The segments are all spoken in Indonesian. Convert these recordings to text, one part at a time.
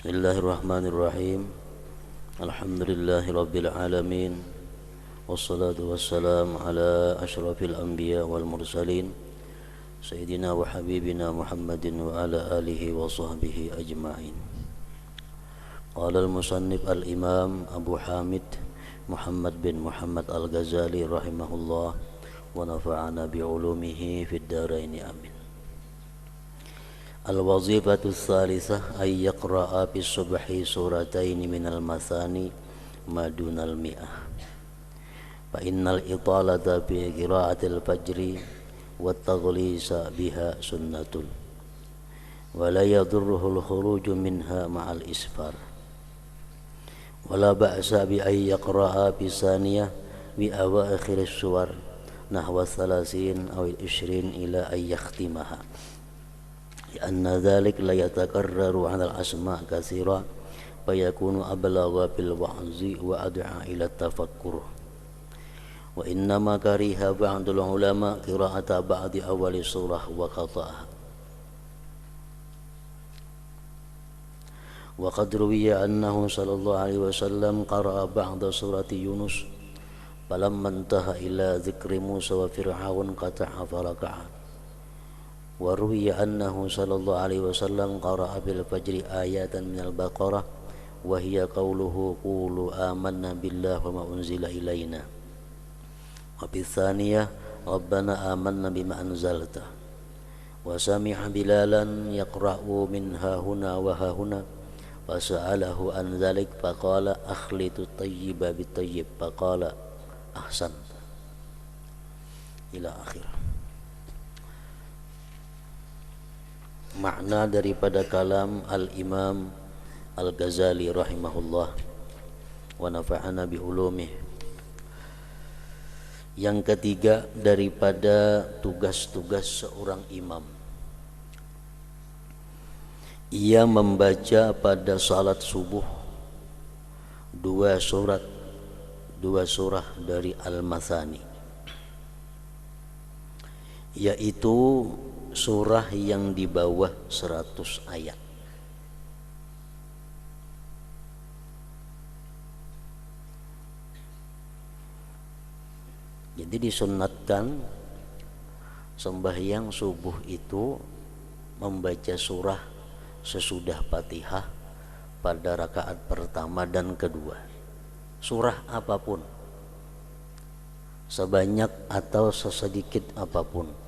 Bismillahirrahmanirrahim. Alhamdulillahirabbil alamin. Wassalatu wassalamu ala asyrafil anbiya wal mursalin sayyidina wa habibina Muhammadin wa ala alihi wa sahbihi ajma'in. Qala al-musannif al-imam Abu Hamid Muhammad bin Muhammad al-Ghazali rahimahullah wa nafa'ana bi ulumihi fid dharain amin. Al-wazifatu tsalisah ay yaqra'a bis subhi suratayn minal masani madunal mi'ah. Fa innal italata bi qira'atil fajri wat taghlisa biha sunnatun wa la yadurruhu al-khuruj minha ma'al isfar. Wa la ba'sa bi ay yaqra'a bis saniyah bi awakhir as-suwar nahwa 30 aw 20 ila ay yakhtimaha. لأن ذلك لا يتكرر على الأسماء كثيرا فيكون أبلغ بالوعظ وأدعى إلى التفكر. وإنما كره بعض العلماء قراءة بعض أول سورة وقطعها. وقد روي أنه صلى الله عليه وسلم قرأ بعض سورة يونس فلما انتهى إلى ذكر موسى وفرعون قطع فركع. وروي أنه صلى الله عليه وسلم قرأ بالفجر آيات من البقرة وهي قوله قولوا آمنا بالله وما أنزل إلينا وبالثانية ربنا آمنا بما أنزلت. وسمع بلالا يقرأ منها هنا وها هنا فسأله عن ذلك فقال أخلط الطيب بالطيب فقال أحسنت إلى آخره. Makna daripada kalam Al-Imam Al-Ghazali rahimahullah wa nafa'ana bi ulumih. Yang ketiga daripada tugas-tugas seorang imam, ia membaca pada salat subuh dua surah dari Al-Mathani, yaitu surah yang di bawah 100 ayat. Jadi disunnatkan sembahyang subuh itu membaca surah sesudah Fatihah pada rakaat pertama dan kedua. Surah apapun, sebanyak atau sesedikit apapun,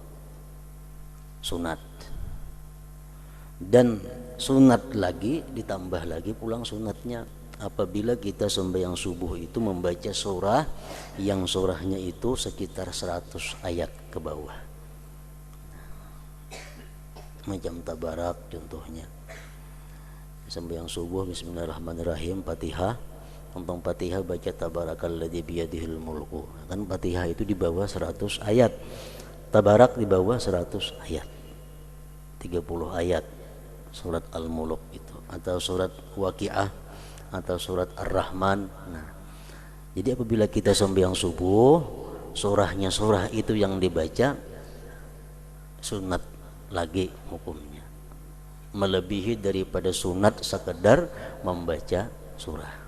sunat. Dan sunat lagi, ditambah lagi pulang sunatnya apabila kita sembahyang subuh itu membaca surah yang surahnya itu sekitar 100 ayat ke bawah, macam Tabarak contohnya. Sembahyang subuh bismillahirrahmanirrahim, Fatihah, tentang Fatihah baca tabarakalladzi biyadihil mulku. Kan Fatihah itu di bawah 100 ayat, Tabarak di bawah 100 ayat, 30 ayat surat Al-Mulk itu, atau surat Waqiah atau surat Ar-Rahman. Nah, jadi apabila kita sembahyang subuh, surahnya surah itu yang dibaca, sunat lagi hukumnya, melebihi daripada sunat sekedar membaca surah.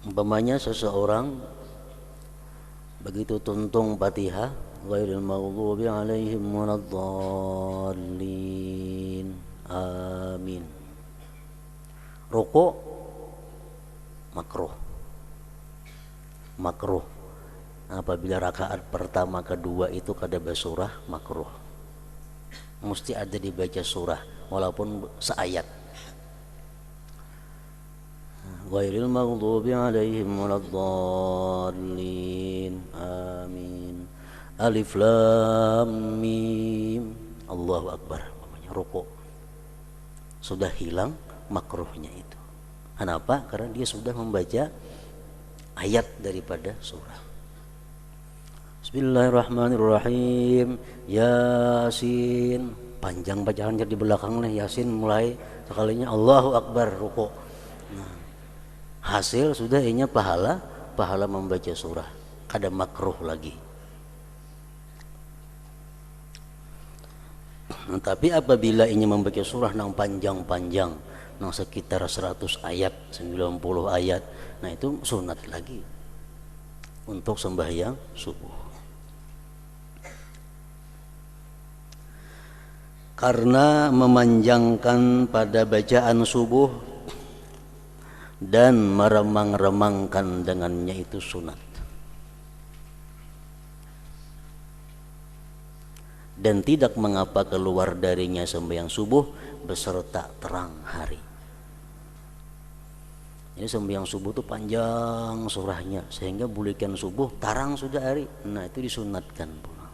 Umpamanya seseorang begitu tuntung Fatihah, ghairil maghdubi alaihim waladdallin, amin, rukuk makruh apabila rakaat pertama kedua itu kada basurah, makruh, mesti ada dibaca surah walaupun seayat. Ghairil maghdubi alaihim waladdallin, amin, alif lam mim, Allahu akbar. Rukuk sudah hilang makruhnya itu. Kenapa? Karena dia sudah membaca ayat daripada surah. Bismillahirrahmanirrahim, Yasin, panjang bacaannya di belakangnya Yasin, mulai sekalinya Allahu akbar, rukuk. Hasil sudah inya pahala membaca surah, kada makruh lagi. Tapi apabila ingin membaca surah yang panjang-panjang, yang sekitar 100 ayat, 90 ayat, nah itu sunat lagi untuk sembahyang subuh. Karena memanjangkan pada bacaan subuh dan meremang-remangkan dengannya itu sunat. Dan tidak mengapa keluar darinya sembahyang subuh beserta terang hari. Jadi sembahyang subuh itu panjang surahnya sehingga bulikan subuh tarang sudah hari. Nah itu disunatkan pula.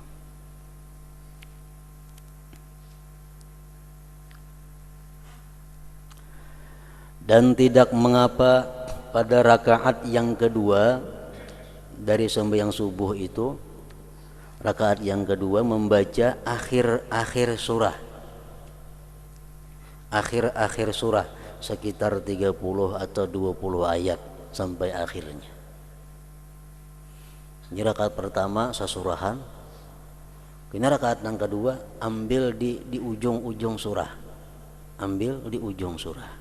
Dan tidak mengapa pada rakaat yang kedua dari sembahyang subuh itu, rakaat yang kedua membaca akhir-akhir surah. Akhir-akhir surah sekitar 30 atau 20 ayat sampai akhirnya. Ini rakaat pertama sasurahan. Ini rakaat yang kedua ambil di ujung-ujung surah. Ambil di ujung surah.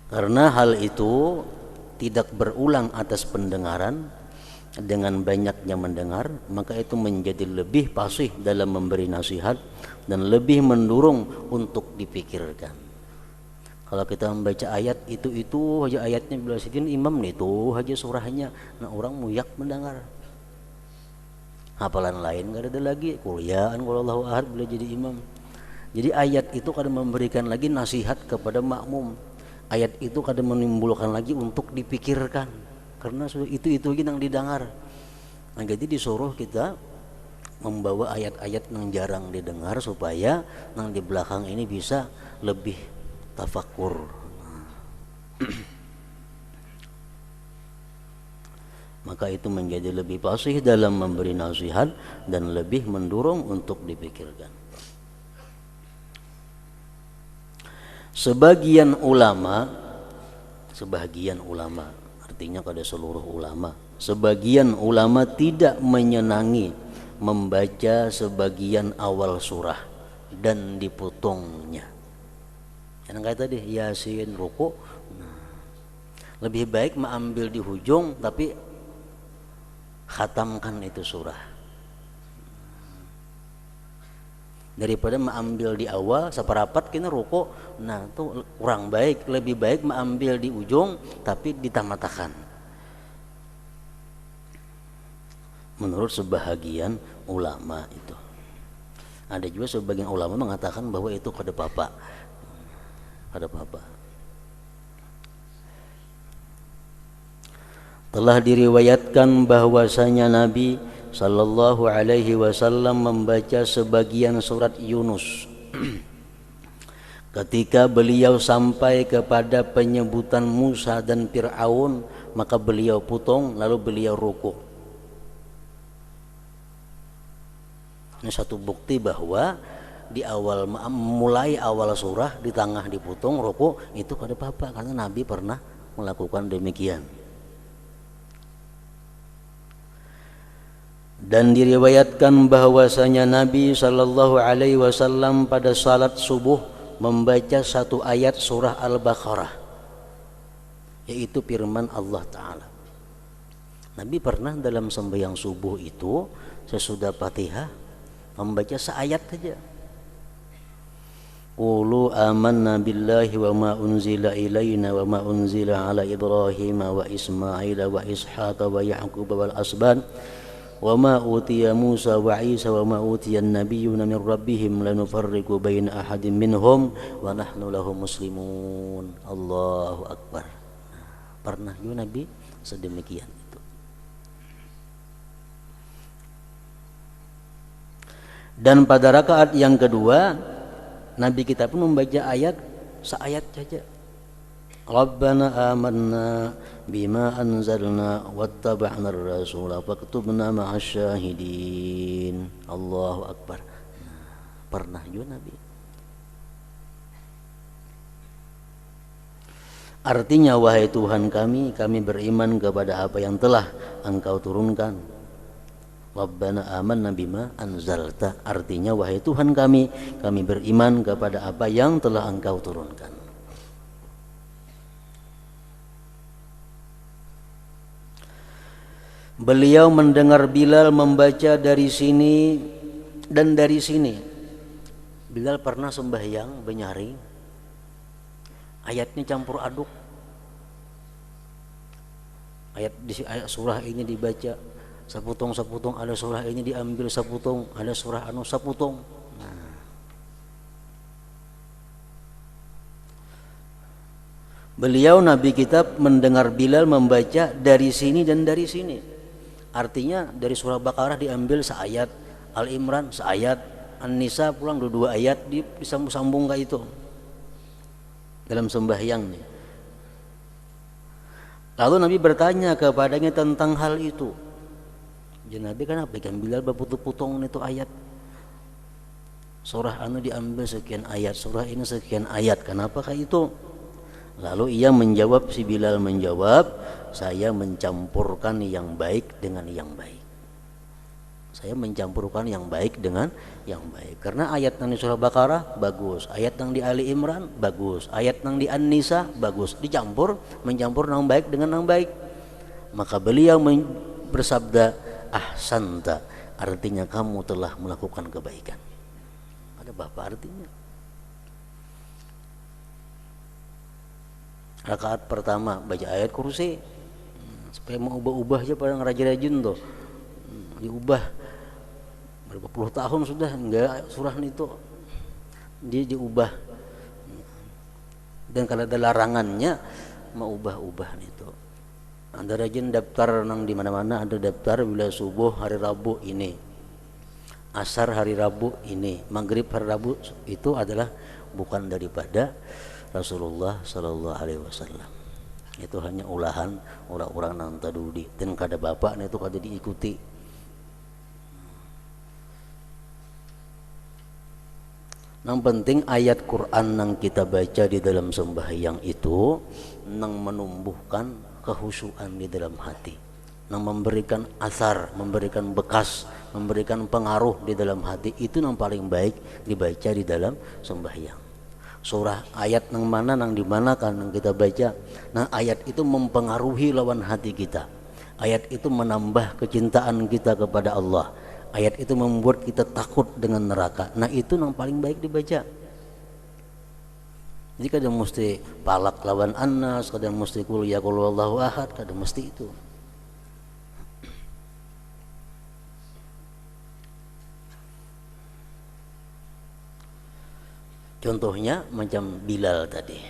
Karena hal itu tidak berulang atas pendengaran, dengan banyaknya mendengar, maka itu menjadi lebih fasih dalam memberi nasihat dan lebih mendorong untuk dipikirkan. Kalau kita membaca ayat itu aja ayatnya, bila sidin imam itu aja surahnya, nah orang muyak mendengar. Hafalan lain gak ada lagi, kuliahan wallahu ahad bila jadi imam. Jadi ayat itu kadang memberikan lagi nasihat kepada makmum. Ayat itu kadang menimbulkan lagi untuk dipikirkan, karena itu yang didengar. Nah, jadi disuruh kita membawa ayat-ayat yang jarang didengar supaya yang di belakang ini bisa lebih tafakur. Maka itu menjadi lebih fasih dalam memberi nasihat dan lebih mendorong untuk dipikirkan. Sebagian ulama artinya pada seluruh ulama, sebagian ulama tidak menyenangi membaca sebagian awal surah dan dipotongnya. Yang kayak tadi Yasin, ruku, lebih baik mengambil di ujung tapi khatamkan itu surah daripada mengambil di awal seperapat kena ruku. Nah itu kurang baik, lebih baik mengambil di ujung tapi ditamatakan menurut sebahagian ulama. Itu ada juga sebagian ulama mengatakan bahwa itu kada apa-apa. Telah diriwayatkan bahwasanya Nabi sallallahu alaihi wasallam membaca sebagian surat Yunus ketika beliau sampai kepada penyebutan Musa dan Fir'aun, maka beliau potong lalu beliau ruku. Ini satu bukti bahwa di awal mulai awal surah, di tengah dipotong ruku, itu kada apa-apa karena Nabi pernah melakukan demikian. Dan diriwayatkan bahwasanya Nabi sallallahu alaihi wasallam pada salat subuh membaca satu ayat surah Al-Baqarah, yaitu firman Allah Ta'ala. Nabi pernah dalam sembahyang subuh itu sesudah Fatihah membaca seayat saja. Qulu amanna billahi wa ma unzila ilaina wa ma unzila ala Ibrahim wa Ismail wa Ishaq wa Ya'qub wal asban wa ma utiya Musa wa Isa wa ma utiya an-nabiyyuna min rabbihim lanufarriqu baina ahadin minhum wa nahnu lahu muslimun. Allahu akbar. Pernah juga Nabi sedemikian itu. Dan pada rakaat yang kedua Nabi kita pun membaca ayat seayat saja. Rabbana amanna bima anzalna wattaba'na ar-rasula faktubna ma'asy syahidin. Allahu akbar. Pernah juga Nabi. Artinya, wahai Tuhan kami beriman kepada apa yang telah Engkau turunkan. Rabbana amanna bima anzalta, artinya wahai Tuhan kami beriman kepada apa yang telah Engkau turunkan. Beliau mendengar Bilal membaca dari sini dan dari sini. Bilal pernah sembahyang bernyari, ayatnya campur aduk. Ayat surah ini dibaca saputong, ada surah ini diambil saputong, ada surah anu saputong. Nah. Beliau Nabi kita mendengar Bilal membaca dari sini dan dari sini. Artinya dari surah Baqarah diambil seayat, Al Imran seayat, An-Nisa pulang dua ayat disambung-sambung kayak itu dalam sembahyang nih. Lalu Nabi bertanya kepadanya tentang hal itu. Jadi Nabi kenapa ikan Bilal berputong-putong itu ayat, surah anu diambil sekian ayat, surah ini sekian ayat, kenapa kayak itu? Lalu ia menjawab, si Bilal menjawab, saya mencampurkan yang baik dengan yang baik. Saya mencampurkan yang baik dengan yang baik. Karena ayat yang di surah Baqarah bagus, ayat yang di Ali Imran bagus, ayat yang di An-Nisa bagus, mencampur yang baik dengan yang baik. Maka beliau bersabda, ahsanta, artinya kamu telah melakukan kebaikan. Ada apa artinya? Rakaat pertama baca ayat kursi, supaya mau ubah-ubah aja pada ngerajin-rajin tuh, diubah berapa puluh tahun sudah enggak surah itu dia diubah, dan kalau ada larangannya mau ubah-ubah itu. Ada rajin daftar nang di mana-mana, ada daftar bila subuh hari Rabu ini, asar hari Rabu ini, maghrib hari Rabu, itu adalah bukan daripada Rasulullah Sallallahu Alaihi Wasallam. Itu hanya ulahan orang-orang nang tadudi, dan kada bapak itu kada diikuti. Yang penting ayat Quran yang kita baca di dalam sembahyang itu yang menumbuhkan kehusuan di dalam hati, yang memberikan asar, memberikan bekas, memberikan pengaruh di dalam hati, itu yang paling baik dibaca di dalam sembahyang. Surah ayat yang mana, yang dimana kan yang kita baca, nah ayat itu mempengaruhi lawan hati kita, ayat itu menambah kecintaan kita kepada Allah, ayat itu membuat kita takut dengan neraka. Nah itu yang paling baik dibaca. Jadi kadang mesti palak lawan An-Nas, kadang mesti qul ya qul wallahu ahad, kadang mesti itu. Contohnya macam Bilal tadi.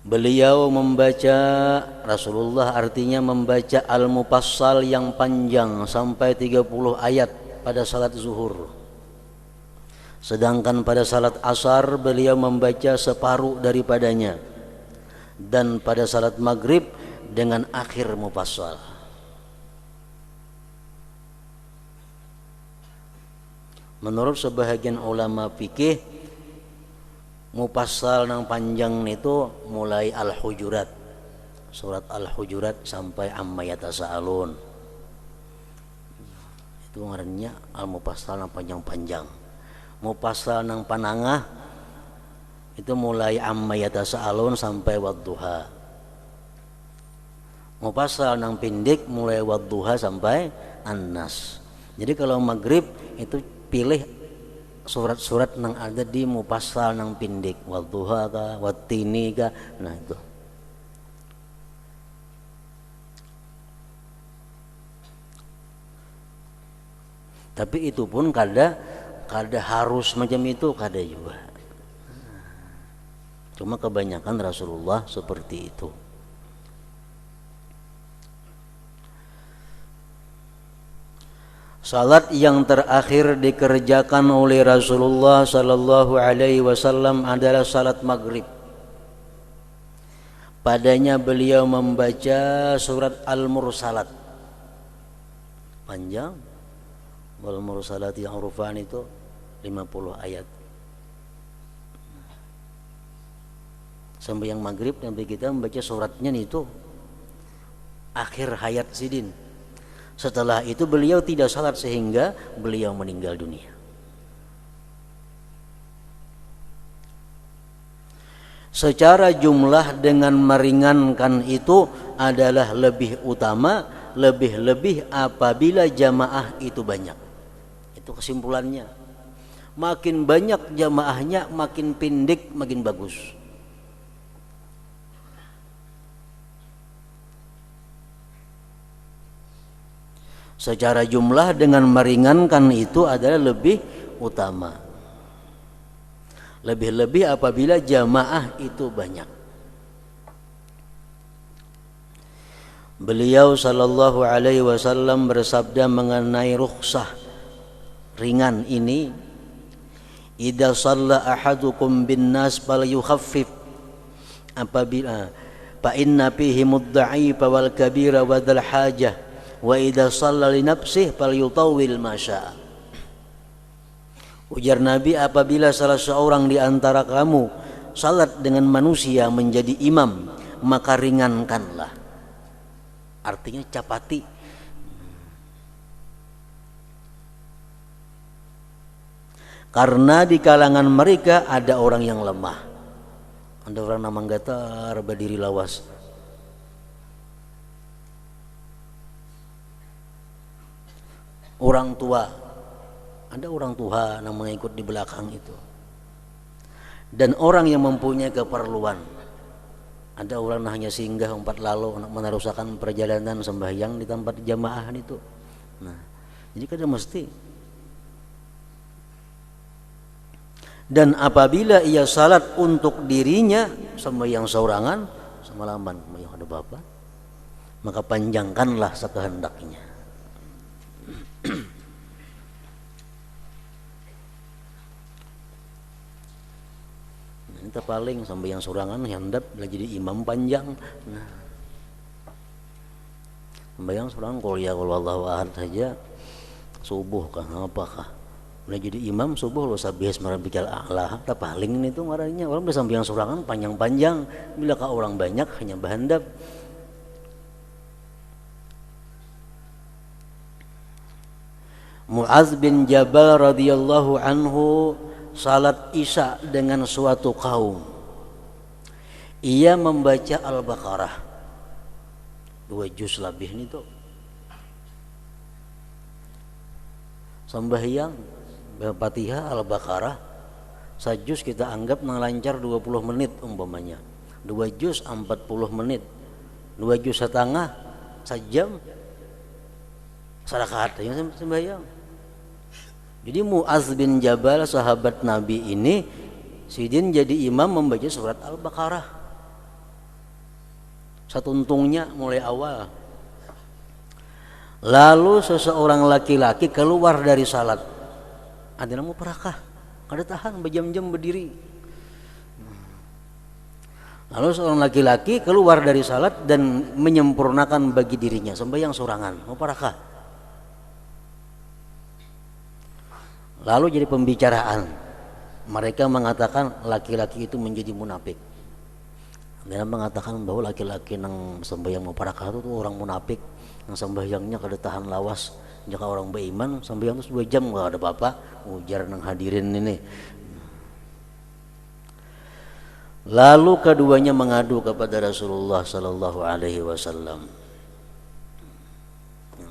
Beliau membaca, Rasulullah artinya membaca Al-Mufassal yang panjang sampai 30 ayat pada salat zuhur. Sedangkan pada salat asar beliau membaca separuh daripadanya. Dan pada salat maghrib dengan akhir Mufassal. Menurut sebahagian ulama fikih, Mufassal yang panjang itu mulai Al-Hujurat, surat Al-Hujurat sampai Amma Yatasaalun. Itu ngarannya Al-Mufassal yang panjang-panjang. Mufassal yang panangah itu mulai Amma Yatasaalun sampai Wadduha. Mufassal yang pendek mulai Wadduha sampai An-Nas. Jadi kalau maghrib itu pilih surat-surat yang ada di Mufassal yang pendek, Wadduha kah, Wattini kah, nah itu. Tapi itu pun kada harus macam itu, kada juga. Cuma kebanyakan Rasulullah seperti itu. Salat yang terakhir dikerjakan oleh Rasulullah Sallallahu Alaihi Wasallam adalah salat maghrib. Padanya beliau membaca surat Al-Mursalat, panjang. Wal Mursalati Urfan itu 50 ayat. Sembahyang maghrib Nabi kita membaca suratnya itu akhir hayat Sidin. Setelah itu beliau tidak salat sehingga beliau meninggal dunia. Secara jumlah dengan meringankan itu adalah lebih utama, lebih-lebih apabila jamaah itu banyak. Itu kesimpulannya. Makin banyak jamaahnya, makin pendek, makin bagus. Secara jumlah dengan meringankan itu adalah lebih utama. Lebih-lebih apabila jamaah itu banyak. Beliau sallallahu alaihi wasallam bersabda mengenai rukhsah ringan ini, idza shalla ahadukum bin nas falyukhaffif, apabila fa inna fihi mudda'ifa wal kabira wa dzal hajah wa idza shalla li nafsihi falyutawwil ma syaa. Ujar Nabi, apabila salah seorang di antara kamu salat dengan manusia menjadi imam, maka ringankanlah. Artinya capati. Karena di kalangan mereka ada orang yang lemah. Ada orang namang gatar berdiri lawas. Orang tua, ada orang tua yang mengikut di belakang itu, dan orang yang mempunyai keperluan. Ada orang hanya singgah umpat lalu meneruskan perjalanan sembahyang di tempat jamaah itu. Nah, jadi kada mesti. Dan apabila ia salat untuk dirinya sembahyang seorangan, semalaman ada bapak, maka panjangkanlah sekehendaknya. Kita paling sampai yang sorangan handap belajar jadi imam panjang. Nah, sembahyang sorangan kalau ya kalau Allahu ahad saja subuh kah apakah belajar jadi imam subuh lo sabih marabikal a'la tak paling itu marahnya orang bisa sampai yang sorangan panjang-panjang, bila ka orang banyak hanya berhandap. Mu'adz bin Jabal radhiyallahu anhu salat Isya dengan suatu kaum. Ia membaca Al-Baqarah 2 juz lebih nih tuh. Sembahyang Fatihah Al-Baqarah sajus kita anggap lancar 20 menit umpamanya. 2 juz 40 menit. 2 juz setengah sejam. Sarakaat yang sembahyang. Jadi Mu'adz bin Jabal sahabat Nabi ini Sidin jadi imam membaca surat Al-Baqarah satuntungnya mulai awal. Lalu seseorang laki-laki keluar dari salat. Ada namu perakah, kada tahan berjam-jam berdiri. Lalu seorang laki-laki keluar dari salat dan menyempurnakan bagi dirinya sembahyang sorangan. Mau perakah? Lalu jadi pembicaraan. Mereka mengatakan laki-laki itu menjadi munafik. Mereka mengatakan bahwa laki-laki yang sembahyang muparakah itu orang munafik, yang sembahyangnya kada tahan lawas. Jika orang beriman sembahyang itu 2 jam enggak ada apa-apa, ujar nang hadirin ini. Lalu keduanya mengadu kepada Rasulullah sallallahu alaihi wasallam.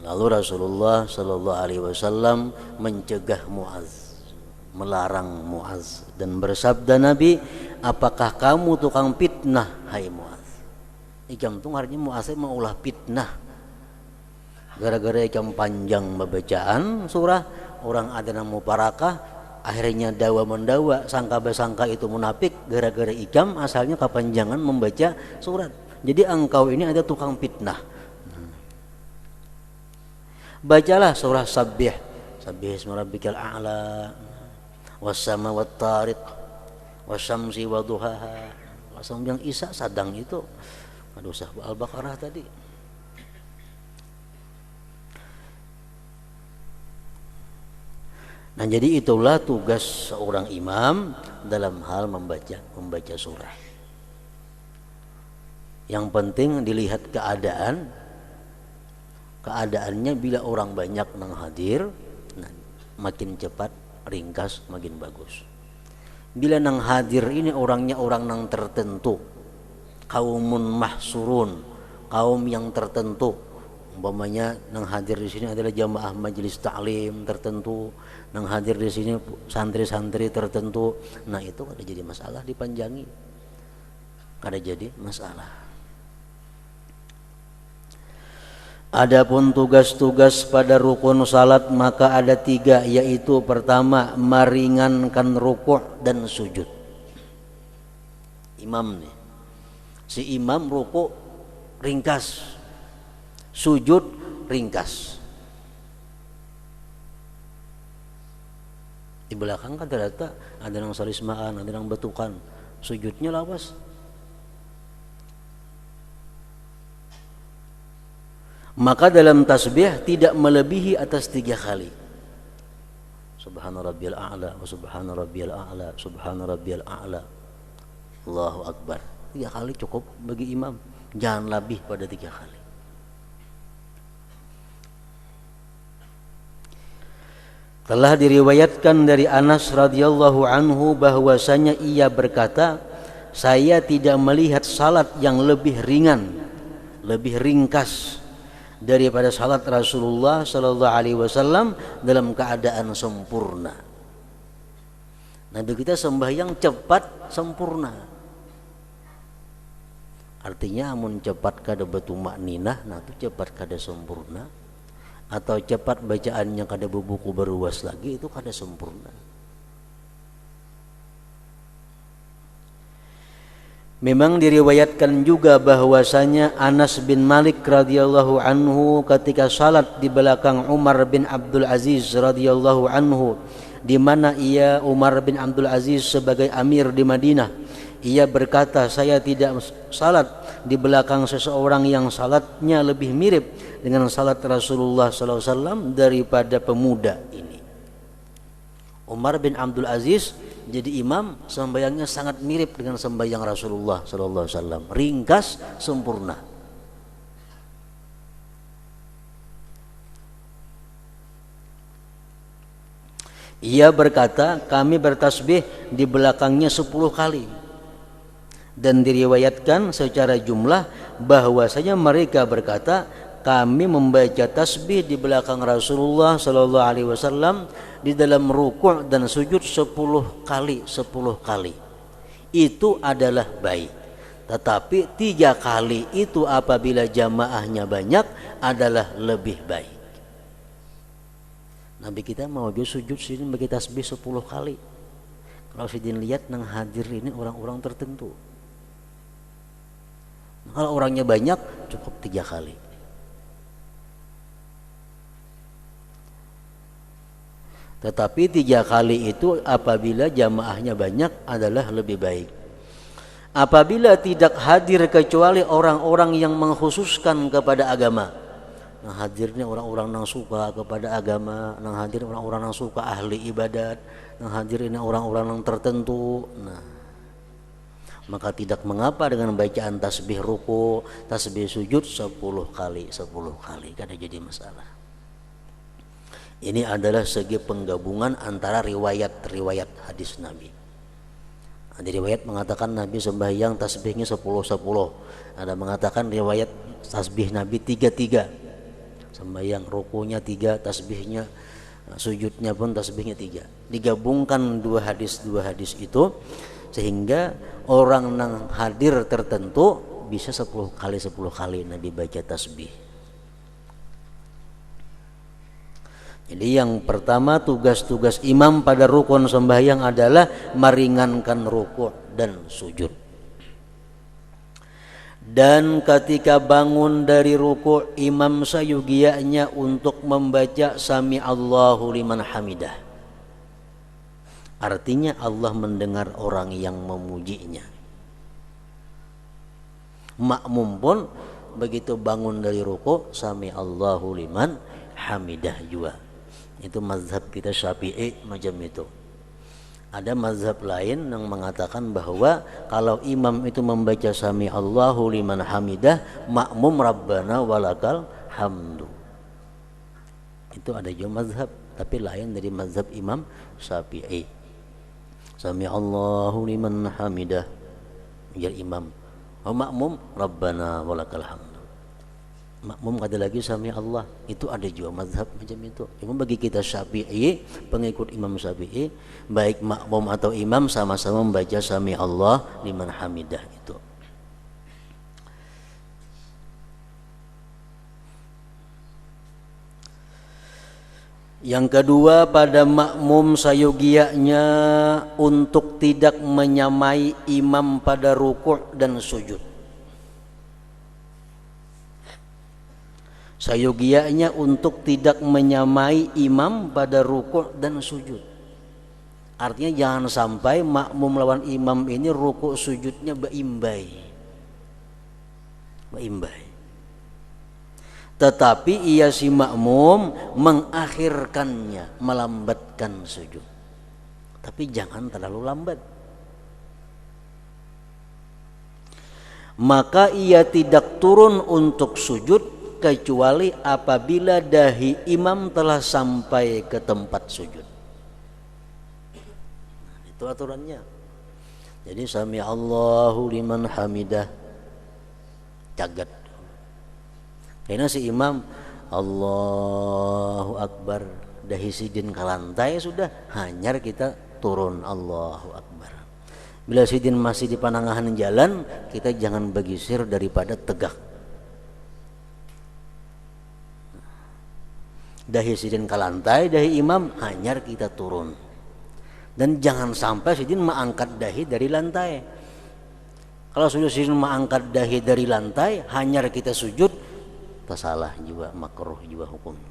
Lalu Rasulullah sallallahu alaihi wasallam mencegah Mu'adz, melarang Mu'adz dan bersabda Nabi, apakah kamu tukang fitnah hai Mu'adz? Ikam tu artinya Mu'adz mau ulah fitnah. Gara-gara ikam panjang bacaan surah, orang ada nama parakah, akhirnya dawa mendawa, sangka-besangka itu munafik gara-gara ikam asalnya kepanjangan membaca surat. Jadi engkau ini ada tukang fitnah. Bacalah surah Sabbih, Sabbih isma rabbikal a'la, was-sama wat-tariq, wasyamsi wa duhaha. Langsung yang Isya sadang itu. Aduh sah Al-Baqarah tadi. Nah, jadi itulah tugas seorang imam dalam hal membaca surah. Yang penting dilihat keadaannya. Bila orang banyak nang hadir, nah, makin cepat ringkas makin bagus. Bila nang hadir ini orangnya orang nang tertentu, kaumun mahsurun, kaum yang tertentu, umpamanya nang hadir di sini adalah jamaah majelis ta'lim tertentu, nang hadir di sini santri-santri tertentu, nah itu kada jadi masalah dipanjangi, kada jadi masalah. Adapun tugas-tugas pada rukun salat maka ada 3, yaitu pertama meringankan rukuk dan sujud. Imam nih, si imam rukuk ringkas, sujud ringkas. Di belakang kan ternyata ada yang salismaan, ada yang betukan, sujudnya lawas. Maka dalam tasbih tidak melebihi atas 3 kali. Subhana rabbiyal a'la wa subhana rabbiyal a'la, subhana rabbiyal a'la, Allahu akbar. 3 kali cukup bagi imam, jangan lebih pada 3 kali. Telah diriwayatkan dari Anas radhiyallahu anhu bahwasanya ia berkata, saya tidak melihat salat yang lebih ringan, lebih ringkas daripada salat Rasulullah sallallahu alaihi wasallam dalam keadaan sempurna. Nabi kita sembahyang cepat sempurna. Artinya amun cepat kada betumak ninah, nah itu cepat kada sempurna. Atau cepat bacaannya kada bebuku beruas lagi, itu kada sempurna. Memang diriwayatkan juga bahwasanya Anas bin Malik radhiyallahu anhu ketika salat di belakang Umar bin Abdul Aziz radhiyallahu anhu, di mana Umar bin Abdul Aziz sebagai amir di Madinah, ia berkata, saya tidak salat di belakang seseorang yang salatnya lebih mirip dengan salat Rasulullah sallallahu alaihi wasallam daripada pemuda ini. Umar bin Abdul Aziz jadi imam, sembahyangnya sangat mirip dengan sembahyang Rasulullah sallallahu alaihi wasallam, ringkas, sempurna. Ia berkata, kami bertasbih di belakangnya 10 kali. Dan diriwayatkan secara jumlah bahwasanya mereka berkata, kami membaca tasbih di belakang Rasulullah sallallahu alaihi wasallam di dalam rukuk dan sujud 10 kali. Itu adalah baik. Tetapi 3 kali itu apabila jamaahnya banyak adalah lebih baik. Nabi kita mau sujud sini bagi tasbih 10 kali. Kalau sidin lihat nang hadir ini orang-orang tertentu. Kalau orangnya banyak cukup 3 kali. Tetapi 3 kali itu apabila jamaahnya banyak adalah lebih baik. Apabila tidak hadir kecuali orang-orang yang mengkhususkan kepada agama, nah hadirnya orang-orang yang suka kepada agama, nah hadir orang-orang yang suka ahli ibadat, nah hadir ini orang-orang yang tertentu, nah maka tidak mengapa dengan bacaan tasbih ruku, tasbih sujud 10 kali, kada jadi masalah. Ini adalah segi penggabungan antara riwayat hadis Nabi. Ada riwayat mengatakan Nabi sembahyang tasbihnya 10. Ada mengatakan riwayat tasbih Nabi 3. Sembahyang rukunya 3, tasbihnya, sujudnya pun tasbihnya 3. Digabungkan dua hadis itu sehingga orang yang hadir tertentu bisa 10 kali Nabi baca tasbih. Jadi yang pertama tugas-tugas imam pada rukun sembahyang adalah meringankan rukuk dan sujud. Dan ketika bangun dari rukuk, imam sayugianya untuk membaca Sami Allahu liman hamidah. Artinya Allah mendengar orang yang memujinya. Makmum pun begitu bangun dari rukuk, Sami Allahu liman hamidah juga. Itu mazhab kita Syafi'i macam itu. Ada mazhab lain yang mengatakan bahwa kalau imam itu membaca sami Allahu liman hamidah, makmum rabbana walakal hamdu. Itu ada juga mazhab, tapi lain dari mazhab Imam Syafi'i. Sami Allahu liman hamidah, biar imam. Makmum rabbana walakal hamdu. Makmum ada lagi sami Allah. Itu ada juga mazhab macam itu. Cuma bagi kita Syafi'i, pengikut Imam Syafi'i, baik makmum atau imam sama-sama membaca sami Allah liman hamidah itu. Yang kedua, pada makmum sayogianya untuk tidak menyamai imam pada rukuk dan sujud. Sayogianya untuk tidak menyamai imam pada rukuk dan sujud. Artinya jangan sampai makmum lawan imam ini rukuk sujudnya beimbai. Tetapi ia si makmum mengakhirkannya, melambatkan sujud. Tapi jangan terlalu lambat. Maka ia tidak turun untuk sujud kecuali apabila dahi imam telah sampai ke tempat sujud. Itu aturannya. Jadi sami Allahu liman hamidah, cagat. Karena si imam Allahu Akbar, dahi sidin ke lantai sudah, hanyar kita turun Allahu Akbar. Bila sidin masih di panangahan jalan, kita jangan bergeser daripada tegak. Dahi sidin ke lantai, dahi imam hanyar kita turun. Dan jangan sampai sidin mengangkat dahi dari lantai. Kalau sudah sidin mengangkat dahi dari lantai, hanyar kita sujud, salah juga, makruh juga hukumnya.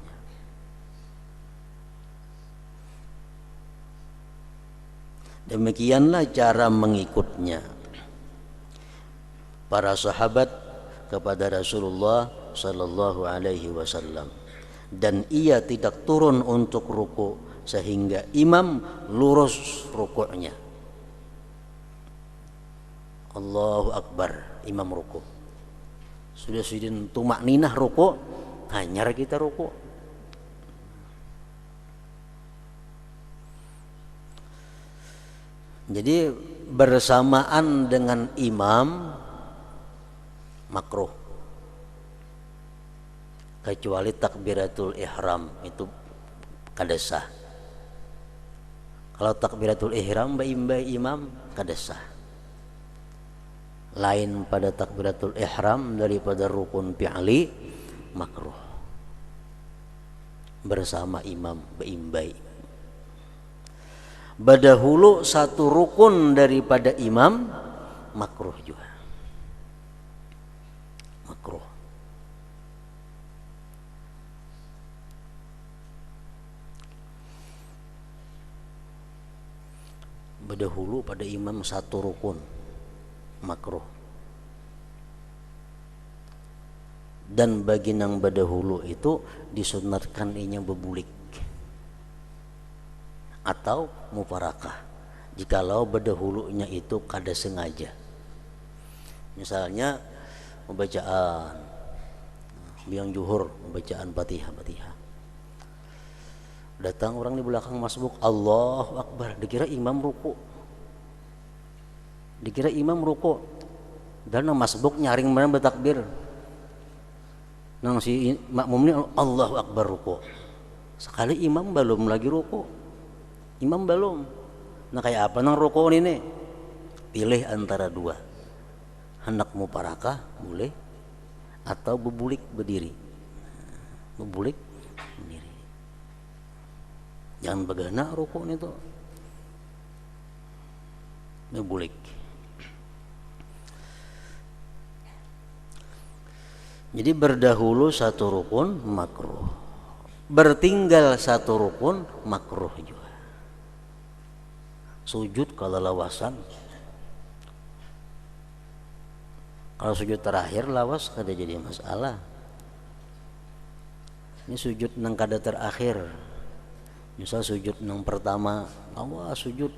Demikianlah cara mengikutnya para sahabat kepada Rasulullah sallallahu alaihi wasallam. Dan ia tidak turun untuk ruku sehingga imam lurus rukuknya. Allahu Akbar, imam ruku. Sudah sidin tumak ninah ruku, hanyar kita ruku. Jadi bersamaan dengan imam makruh, kecuali takbiratul ihram itu kada sah. Kalau takbiratul ihram baimbai imam kada sah. Lain pada takbiratul ihram daripada rukun fi'li, makruh bersama imam baimbai. Badahulu satu rukun daripada imam, makruh juga, makruh. Badahulu pada imam satu rukun, makruh. Dan bagi nang badahulu itu disunatkan inya bebulik atau mufarakah jikalau badahulunya itu kada sengaja. Misalnya pembacaan biang juhur, pembacaan Fatihah, datang orang di belakang masbuk, Allahu Akbar, dikira imam ruku, dan masbuk nyaring mana bertakbir, nang si makmum ini Allahu Akbar ruku, sekali imam belum lagi ruku, imam belum. Nah kayak apa nang ruku ini? Pilih antara dua, hendak muparakah boleh, atau bebulik berdiri, bebulik berdiri. Jangan begana ruku itu, bebulik. Jadi berdahulu satu rukun makruh, bertinggal satu rukun makruh juga. Sujud kalau lawasan, kalau sujud terakhir lawas kada jadi masalah. Ini sujud nang kada terakhir, misal sujud nang pertama, awas sujud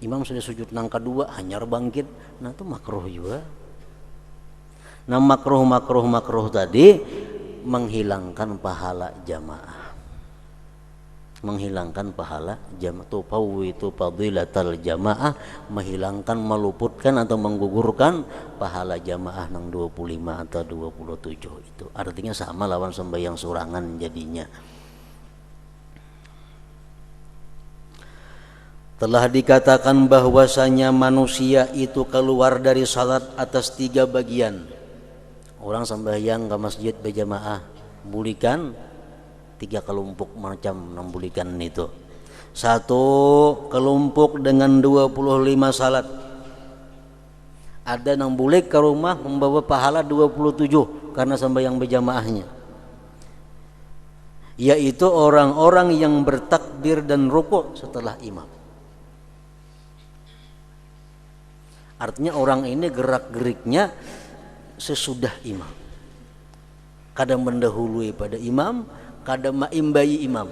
Imam sudah sujud nang kedua hanyar bangkit, nah itu makruh juga. Nah makruh tadi menghilangkan pahala jamaah, menghilangkan pahala jamaah. Tufawwitu fadilatal jamaah, menghilangkan, meluputkan atau menggugurkan pahala jamaah nang 25 atau 27 itu. Artinya sama lawan sembahyang surangan jadinya. Telah dikatakan bahwasanya manusia itu keluar dari salat atas 3 bagian. Orang sembahyang ke masjid berjamaah, bulikan 3 kelompok macam membulikan itu. 1 kelompok dengan 25 salat. Ada yang bulik ke rumah membawa pahala 27 karena sembahyang berjamaahnya. Yaitu orang-orang yang bertakbir dan rukuk setelah imam. Artinya orang ini gerak-geriknya sesudah imam. Kadang mendahului pada imam, kadang maimbayi imam.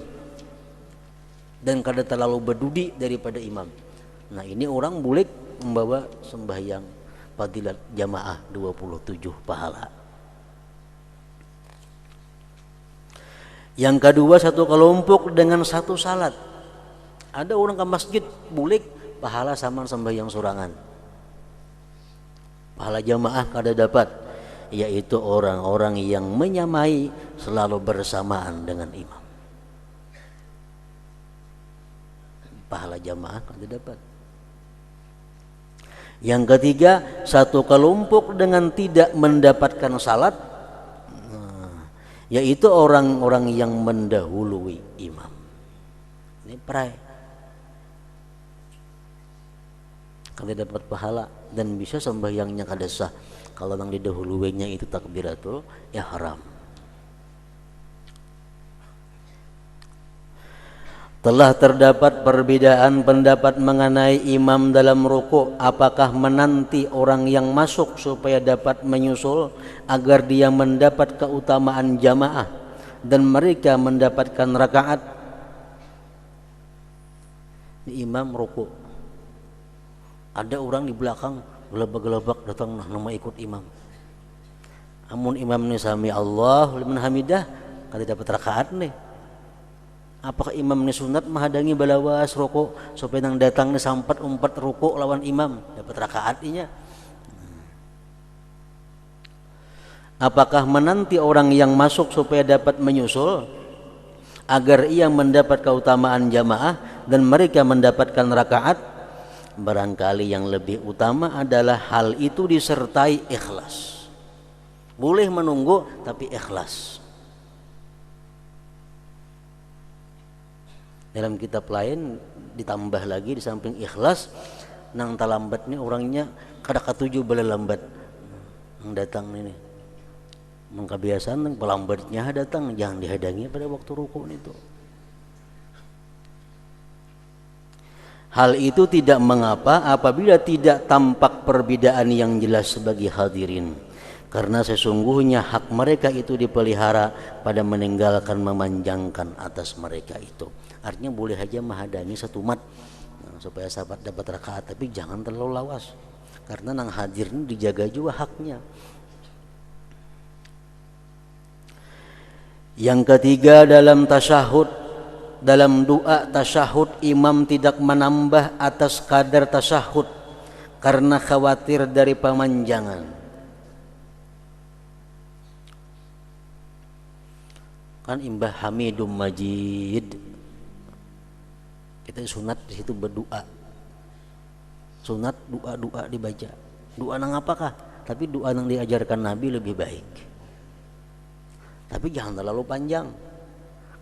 Dan kadang terlalu berdudi daripada imam. Nah ini orang bulik membawa sembahyang fadilat jamaah 27 pahala. Yang kedua 1 kelompok dengan 1 salat. Ada orang ke masjid bulik pahala sama sembahyang surangan. Pahala jamaah kada dapat, yaitu orang-orang yang menyamai selalu bersamaan dengan imam. Pahala jamaah kada dapat. Yang ketiga 1 kelompok dengan tidak mendapatkan salat, yaitu orang-orang yang mendahului imam. Ini prai kada dapat pahala dan bisa sembahyangnya kada sah kalau yang didahuluinya itu takbiratul ihram. Telah terdapat perbedaan pendapat mengenai imam dalam rukuk, apakah menanti orang yang masuk supaya dapat menyusul agar dia mendapat keutamaan jamaah dan mereka mendapatkan rakaat. Imam rukuk, ada orang di belakang gelabak-gelabak datang nama ikut imam. Amun imam ni sami Allah liman hamidah kada dapat rakaat nih. Apakah imam ni sunat menghadangi balawas rukuk supaya nang datang ni sampat umpat rukuk lawan imam dapat rakaatnya? Apakah menanti orang yang masuk supaya dapat menyusul agar ia mendapat keutamaan jamaah dan mereka mendapatkan rakaat? Barangkali yang lebih utama adalah hal itu disertai ikhlas. Boleh menunggu tapi ikhlas. Dalam kitab lain ditambah lagi di samping ikhlas, nang talambat ni orangnya kada katuju bala lambat. Nang datang ini mengkebiasaan nang pelambatnya datang jangan dihadangi pada waktu rukuk itu. Hal itu tidak mengapa apabila tidak tampak perbedaan yang jelas sebagai hadirin, karena sesungguhnya hak mereka itu dipelihara pada meninggalkan memanjangkan atas mereka itu. Artinya boleh aja menghadani satu mat supaya sahabat dapat rakaat, tapi jangan terlalu lawas karena nang hadir ini dijaga juga haknya. Yang ketiga dalam tasyahud, dalam doa tasyahud imam tidak menambah atas kadar tasyahud karena khawatir dari pemanjangan. Kan imbah hamidum majid, kita sunat di situ berdoa. Sunat doa dibaca. Doa nang apakah? Tapi doa yang diajarkan Nabi lebih baik. Tapi jangan terlalu panjang.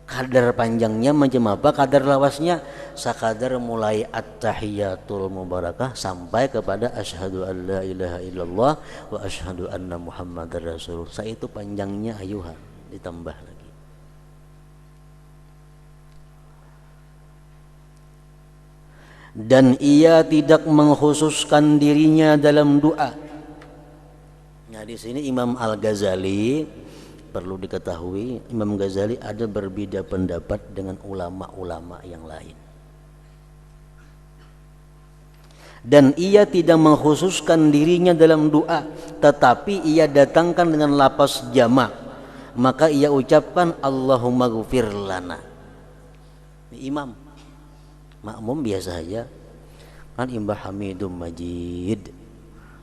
Kadar panjangnya macam apa? Kadar lawasnya sakadar mulai at-tahiyatul mubarakah sampai kepada asyhadu an la ilaha illallah wa asyhadu anna muhammadar rasulullah. Saya itu panjangnya ayuhan ditambah lagi. Dan ia tidak mengkhususkan dirinya dalam doa. Nah di sini Imam Al-Ghazali, perlu diketahui Imam Ghazali ada berbeda pendapat dengan ulama-ulama yang lain. dan ia tidak mengkhususkan dirinya dalam doa, tetapi ia datangkan dengan lafaz jamak, maka ia ucapkan Allahumma ghfir lana. Imam, makmum biasa saja kan, imbah hamidum majid,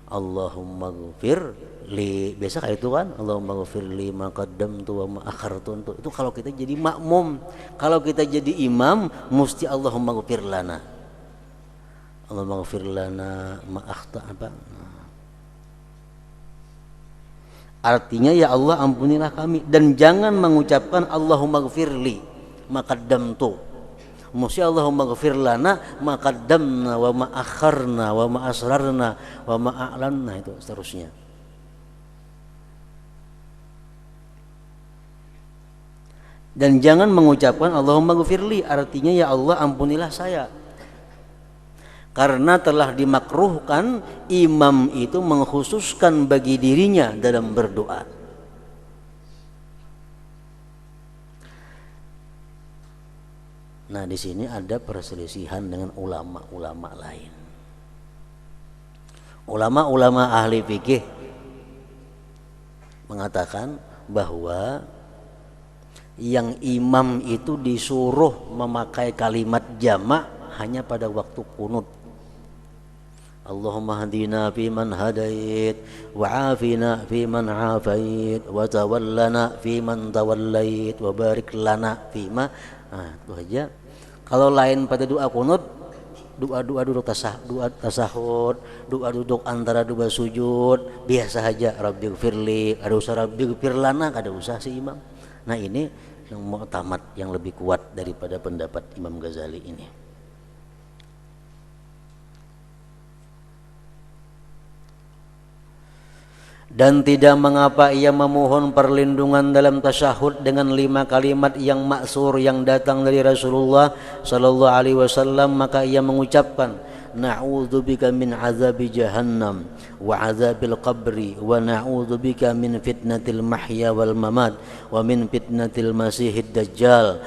Allahumma ghfir li, biasa kayak itu kan, Allahumma ghfir li ma qaddamtu wa ma akhartu. Itu kalau kita jadi makmum. Kalau kita jadi imam mesti Allahumma ghfir lana, Allahumma ghfir lana ma akhta apa. Artinya ya Allah ampunilah kami, dan jangan mengucapkan Allahumma ghfirli ma qaddamtu. Mesti Allahumma ghfir lana ma qaddamna wa ma akharna wa ma asrarna wa ma a'lanna, itu seterusnya. Dan jangan mengucapkan Allahumma ghfirli, artinya ya Allah ampunilah saya. Karena telah dimakruhkan imam itu mengkhususkan bagi dirinya dalam berdoa. Nah, di sini ada perselisihan dengan ulama-ulama lain. Ulama-ulama ahli fikih mengatakan bahwa yang imam itu disuruh memakai kalimat jamak hanya pada waktu qunut. Allahumma hadina fi man hadait wa afina fi man afait wa tawallana fi man tawallait wa barik lana fi ma. Nah, itu aja. Kalau lain pada doa qunut, doa duduk tasahud, doa duduk antara dua sujud, biasa saja rabbighfirli, ada usah rabbighfir lana, ada usah si imam. Nah, ini yang mu'tamad, yang lebih kuat daripada pendapat Imam Ghazali ini. Dan tidak mengapa ia memohon perlindungan dalam tasyahud dengan 5 kalimat yang maksur yang datang dari Rasulullah sallallahu alaihi wasallam, maka ia mengucapkan na'udzubika min azabi jahannam wa azabil qabri wa na'udzubika min fitnatil mahya wal mamat wa min fitnatil masihid dajjal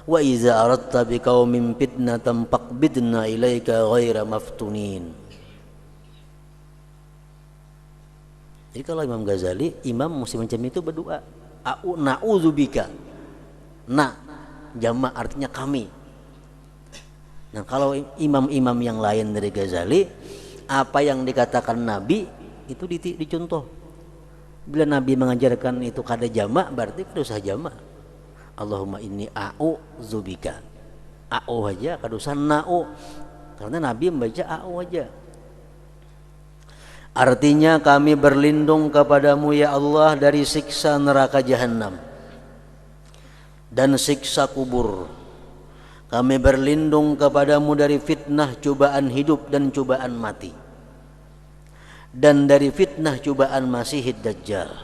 wa iza aradta biqaumin fitnatan faqbidna ilaika ghaira maftunin. Jadi kalau Imam Ghazali, imam mesti macam itu berdoa. Na'udzubika. Na jamak artinya kami. Nah, kalau imam-imam yang lain dari Ghazali, apa yang dikatakan Nabi itu dicontoh. Bila Nabi mengajarkan itu kada jamak, berarti kada usah jamak. Allahumma inni a'udzubika. A'u aja, kada usah na'u. Karena Nabi membaca a'u aja. Artinya kami berlindung kepadamu ya Allah dari siksa neraka jahanam dan siksa kubur. Kami berlindung kepadamu dari fitnah cobaan hidup dan cobaan mati, dan dari fitnah cobaan Masihid Dajjal.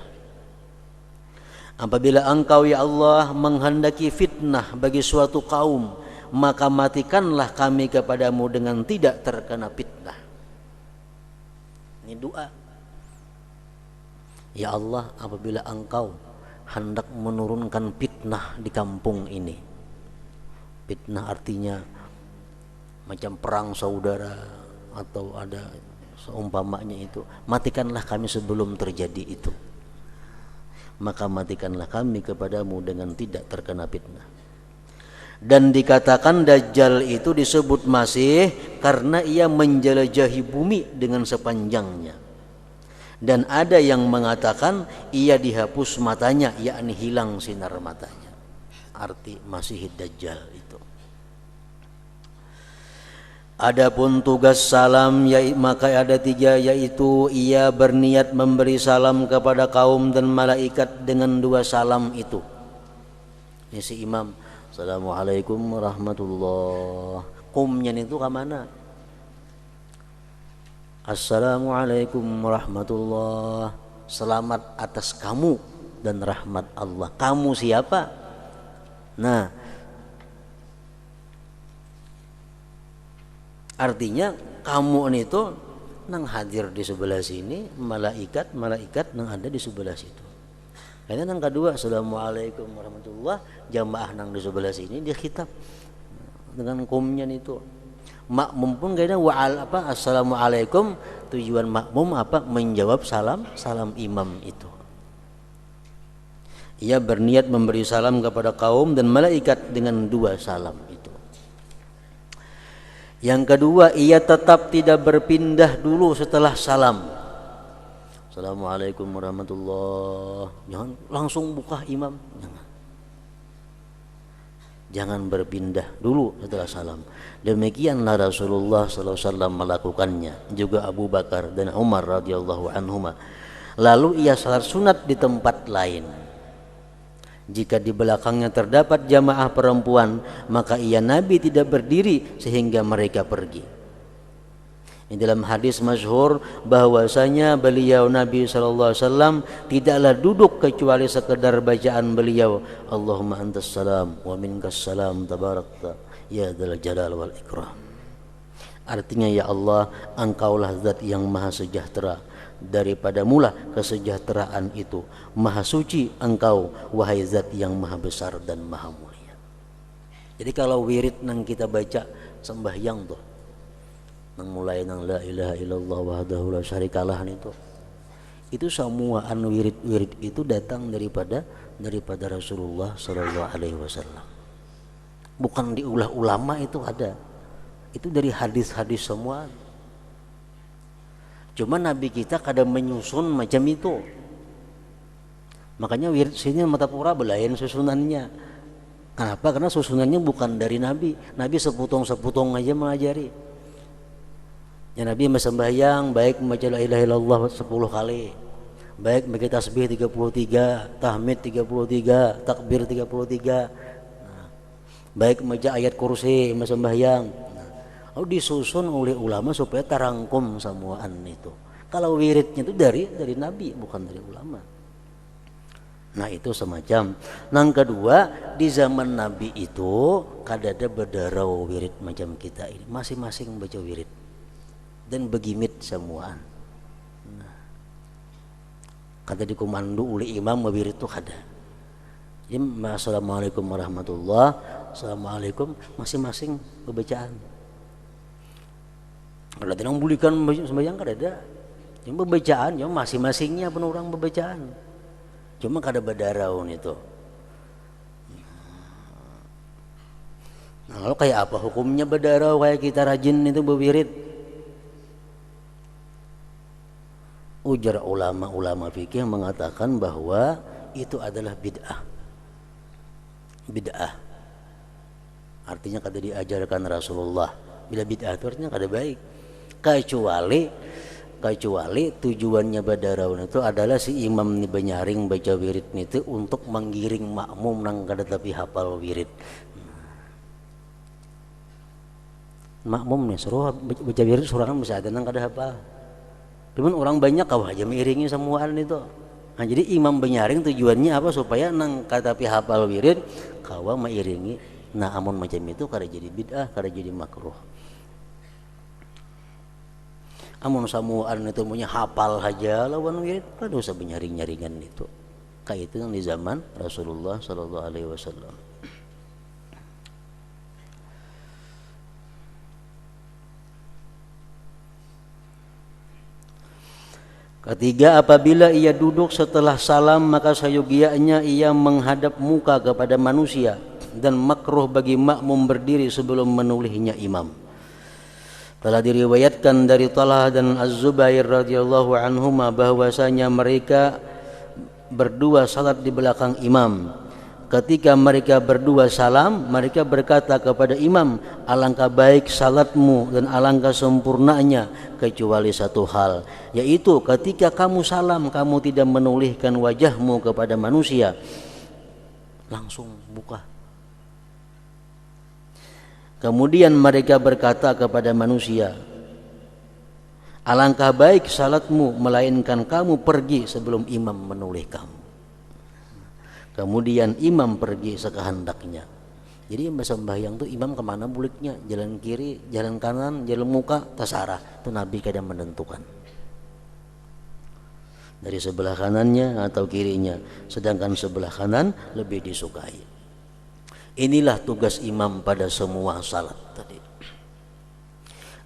Apabila engkau ya Allah menghendaki fitnah bagi suatu kaum, maka matikanlah kami kepadamu dengan tidak terkena fitnah. Ini doa. Ya Allah, apabila engkau hendak menurunkan fitnah di kampung ini, fitnah artinya macam perang saudara atau ada seumpamanya itu, matikanlah kami sebelum terjadi itu. Maka matikanlah kami kepadamu dengan tidak terkena fitnah. Dan dikatakan Dajjal itu disebut Masih karena ia menjelajahi bumi dengan sepanjangnya. Dan ada yang mengatakan ia dihapus matanya, yakni hilang sinar matanya. Arti Masih Dajjal itu. Adapun tugas salam maka ada 3, yaitu ia berniat memberi salam kepada kaum dan malaikat dengan 2 salam itu. Ini si imam, Assalamualaikum warahmatullah. Kumnya itu ke mana? Assalamualaikum warahmatullah. Selamat atas kamu dan rahmat Allah. Kamu siapa? Nah, artinya kamu itu nang hadir di sebelah sini, malaikat nang ada di sebelah situ. Karena yang kedua, Assalamualaikum warahmatullah, jamaah nang di sebelah sini dia khitab dengan kumnya itu. Makmum pun kadang assalamualaikum, tujuan makmum apa? Menjawab salam imam itu. Ia berniat memberi salam kepada kaum dan malaikat dengan 2 salam itu. Yang kedua, ia tetap tidak berpindah dulu setelah salam. Assalamualaikum warahmatullahi. Jangan langsung buka imam. Jangan berpindah dulu setelah salam. Demikianlah Rasulullah SAW melakukannya, juga Abu Bakar dan Umar radhiyallahu anhuma. Lalu ia salat sunat di tempat lain. Jika di belakangnya terdapat jamaah perempuan, maka ia Nabi tidak berdiri sehingga mereka pergi. Ini dalam hadis masyhur bahwasanya beliau Nabi SAW tidaklah duduk kecuali sekedar bacaan beliau, Allahumma antas salam wa minkas salam tabarakta ya dzal jalal wal ikram. Artinya, ya Allah, engkaulah zat yang maha sejahtera, daripada mula kesejahteraan itu maha suci engkau, wahai zat yang maha besar dan maha mulia. Jadi kalau wirid nang kita baca sembahyang tuh, nang mulai nang la ilaha illallah wahdahu la syarikalah itu semua wirid itu datang daripada Rasulullah sallallahu alaihi wasallam. Bukan diulah ulama, itu ada. Itu dari hadis-hadis semua. Cuma Nabi kita kadang menyusun macam itu. Makanya wirid sini mata pura belain susunannya. Kenapa? Karena susunannya bukan dari Nabi. Nabi seputong-seputong aja mengajari. Ya, Nabi sembahyang baik membaca la ilaha illallah 10 kali, baik membaca tasbih 33, tahmid 33, takbir 33. Baik membaca ayat kursi sembahyang. Lalu disusun oleh ulama supaya terangkum semuaan itu. Kalau wiridnya itu dari Nabi, bukan dari ulama. Nah, itu semacam. Yang kedua, di zaman Nabi itu kadada berdarau wirid macam kita ini, masing-masing baca wirid dan begimit semuaan. Nah, kata dikomando oleh imam wirid itu kada. Jadi assalamualaikum warahmatullah, assalamualaikum, masing-masing bacaan. Kalau tidak membulikan sembahyang kada ada. Cuma bacaan, cuma masing-masingnya pun orang bacaan. Cuma kada berdarau itu. Nah, kalau kayak apa hukumnya berdarau kayak kita rajin itu berwirid? Ujar ulama fikih mengatakan bahwa itu adalah bid'ah. Bid'ah artinya kada diajarkan Rasulullah. Bila bid'ah itu artinya kada baik. Kecuali tujuannya badarau itu adalah si imam ni banyaring baca wirid itu untuk menggiring makmum nang kada tapi hafal wirid. Makmum nih suruh baca wirid surangan bisa ada nang kada hafal. Cuman orang banyak kau aja mengiringi semuaan itu. Nah, jadi imam banyaring tujuannya apa? Supaya nang kada tapi hafal wirid kau mengiringi. Nah, amun macam itu kada jadi bid'ah, kada jadi makruh. Amun samuan itu punya hafal saja lawan wirid, kada usah benyaring-nyaringan itu. Kayak itu yang di zaman Rasulullah sallallahu alaihi wasallam. Ketiga, apabila ia duduk setelah salam maka sayogianya ia menghadap muka kepada manusia dan makruh bagi makmum berdiri sebelum menulihnya imam. Telah diriwayatkan dari Talha dan Az-Zubair radhiyallahu anhuma bahwasanya mereka berdua salat di belakang imam. Ketika mereka berdua salam, mereka berkata kepada imam, alangkah baik salatmu dan alangkah sempurnanya, kecuali satu hal, yaitu ketika kamu salam kamu tidak menolehkan wajahmu kepada manusia, langsung buka. Kemudian mereka berkata kepada manusia, alangkah baik salatmu melainkan kamu pergi sebelum imam menoleh kamu. Kemudian imam pergi sekehendaknya. Jadi sembahyang tu imam kemana buliknya, jalan kiri, jalan kanan, jalan muka, terserah. Itu Nabi kadang menentukan dari sebelah kanannya atau kirinya, sedangkan sebelah kanan lebih disukai. Inilah tugas imam pada semua salat tadi.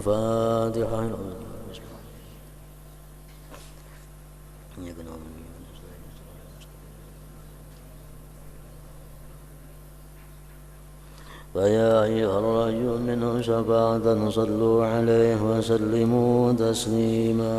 الفاتحة. فيا أيها الرجل منه شفاعة صلوا عليه وسلموا تسليما.